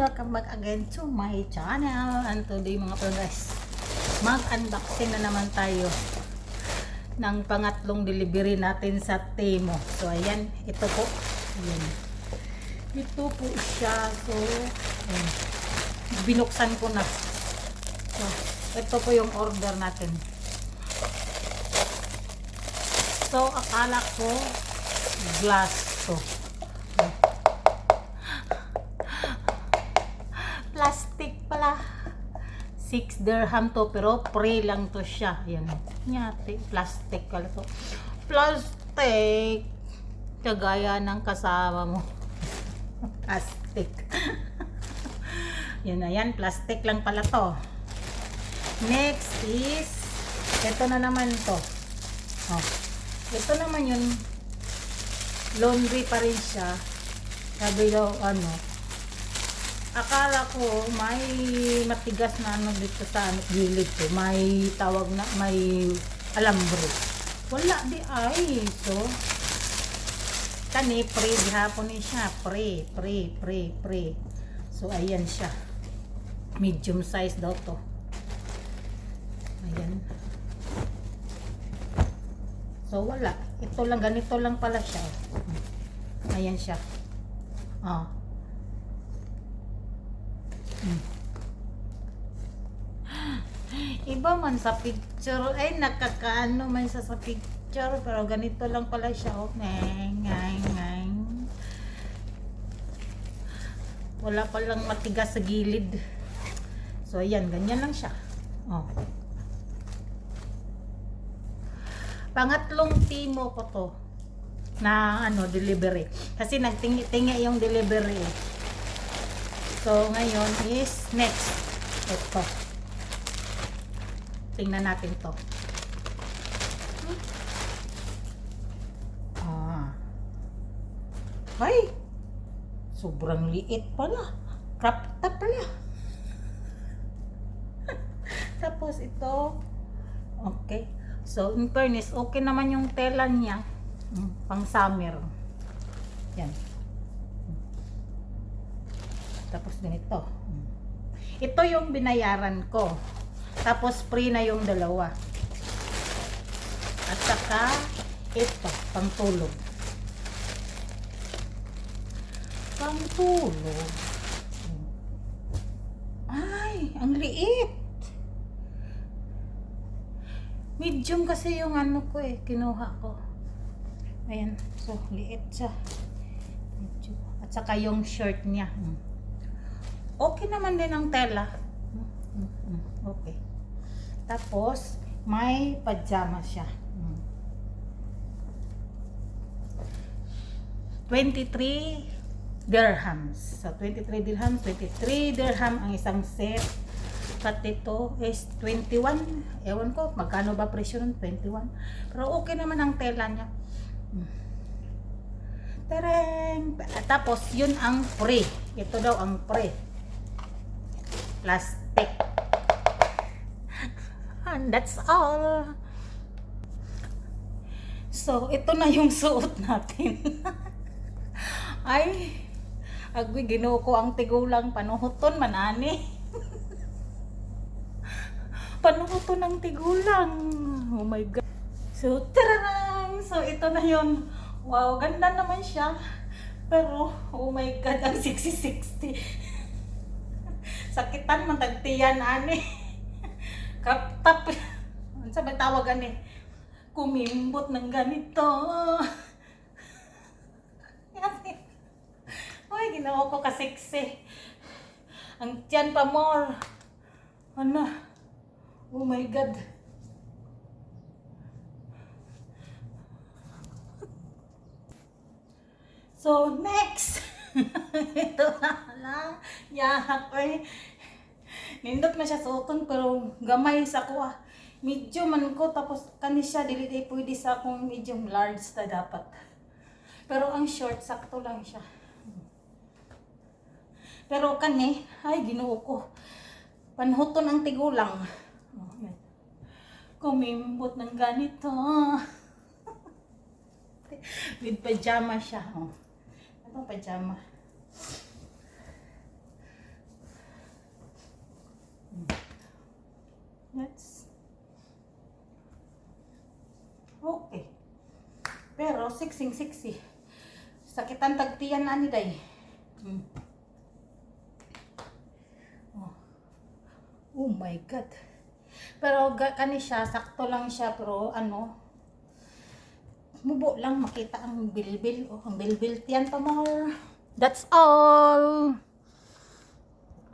welcome back again to my channel. And today mga guys, mag-unboxing na naman tayo ng pangatlong delivery natin sa Temu. So ayan, ito po. Ayan. Ito po siya. So ayan. Binuksan ko na. So ito po yung order natin. So akala ko glass to. Plastic pala. 6 dirham to, pero pre lang to siya. Ayan. Nyate, plastic pala to. Plastic. Kagaya ng kasama mo. Plastic. Yan na yan. Plastic lang pala to. Next is, ito na naman to. Oh. Ito naman yun. Laundry pa rin siya. Sabi daw, akala ko may matigas na dito sa gilid ko. May tawag na, may alambre. Wala di ay. So, kani, pre, gihapon ni siya. Pre. So, ayan siya. Medium size daw to. Ayan. So, wala. Ito lang, ganito lang pala siya. Ayan siya. Iba man sa picture, ay nakakaano man sa picture, pero ganito lang pala siya. Ngay. Wala palang matigas sa gilid. So ayan, ganyan lang siya. Pangatlong Temu ko to na delivery. Kasi nagtingi-tingi yung delivery. So ngayon is next. Ito. Tingnan natin to. Ay! Sobrang liit pala. Crop top pala. Tapos ito. Okay. So, in fairness, okay naman yung tela niya. Pang summer. Yan. Tapos ganito. Ito yung binayaran ko. Tapos free na yung dalawa. At saka ito, pangtulog. Pangtulog. Ay, ang liit. Medium kasi yung ko kinuha ko. Ayan, so liit siya. Medium. At saka yung shirt niya. Okay naman din ang tela. Okay. Tapos, may pajama siya. 23 dirhams. So, 23 dirhams. 23 dirham ang isang set. At ito is 21. Ewan ko, magkano ba presyo nun? 21. Pero okay naman ang tela niya. Tereng! Tapos, yun ang pre. Ito daw ang pre. Plastic. And that's all. So, ito na yung suot natin. Ay, agwi ginoo ko ang tigulang panuhuton man ani. Panuhuton ng tigulang. Oh my god. So, tararang! So, ito na yun. Wow, ganda naman siya. Pero, oh my god, ang 60-60. Sakitan man tagtiyan ani. Kaptap. Ano sa ba tawag ani? Kumimbot ng ganito. Uy, ginawa ko ka-sexy. Ang tiyan pa more. Ano? Oh my god. So, next. Ito na lang. Yahak eh. Nindot man siya suoton, pero gamay sa kuha. Medium man ko, tapos kani siya, dili pwede sa akong medium large na dapat. Pero ang short, sakto lang siya. Pero kani, ay ginoo ko. Panhuton ang tigulang. Kumimbot ng ganito. With pajama siya. Ito pajama. Okay. Pero siksing-siksi. Sakitan tagtiyan na ni day. Oh my God. Pero kani siya, sakto lang siya, pero ano, mubo lang makita ang bilbil. Oh, ang bilbil tiyan pa more. That's all.